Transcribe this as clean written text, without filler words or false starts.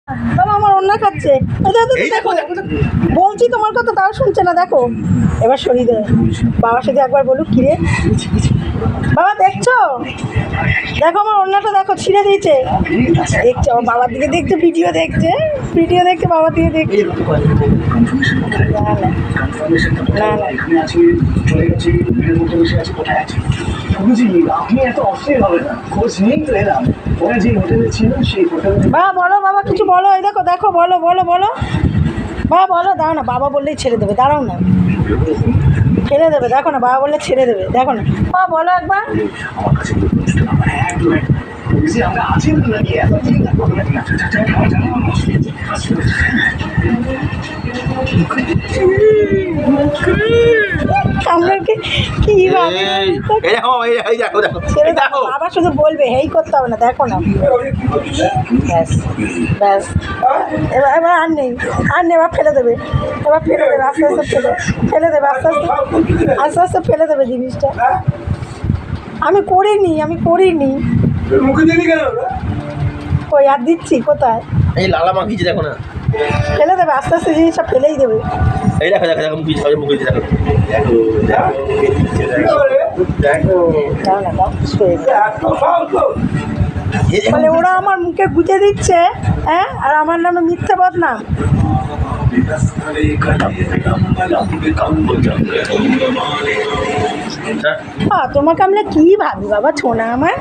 বাবা আমার অন্যা খাচ্ছে দেখো বলছি তোমার কথা তাও শুনছে না দেখো এবার সরিয়ে দেবে বাবার সাথে একবার বলুক কিরে বাবা দেখছো দেখো আমার অন্যটা দেখো ছিঁড়ে দিয়েছে দেখছে আমার বাবার দিকে দেখছে ভিডিও দেখছে বাবার দিকে দেখছে না না বাবা বলো বাবা কিছু বলো এই দেখো দেখো বলো বলো বলো বাবা বলো দাও না বাবা বললেই ছেড়ে দেবে দাঁড়াও না ছেড়ে দেবে দেখো না বাবা বললে ছেড়ে দেবে দেখো না বাবা বলো একবার আমাকে কি বাবা শুধু বলবে হেই করতে হবে না দেখো না ব্যাস ব্যাস এবার এবার আর নেই এবার ফেলে দেবে আস্তে আস্তে ফেলে দেবে আস্তে আস্তে ফেলে দেবে জিনিসটা আমি করিনি ওই আর দিচ্ছি কোথায় এই লালা মাখিয়েছে দেখো না ফেলে দেবে আস্তে আস্তে জিনিসটা ফেলেই দেবে এই দেখো দেখো দেখো মুখে দেখো দাও না দাও মানে ওরা আমার মুখে গুঁজে দিচ্ছে হ্যাঁ আর আমার নামে মিথ্যে বদনাম তোমাকে আমরা কি ভাবি বাবা ছোনা আমার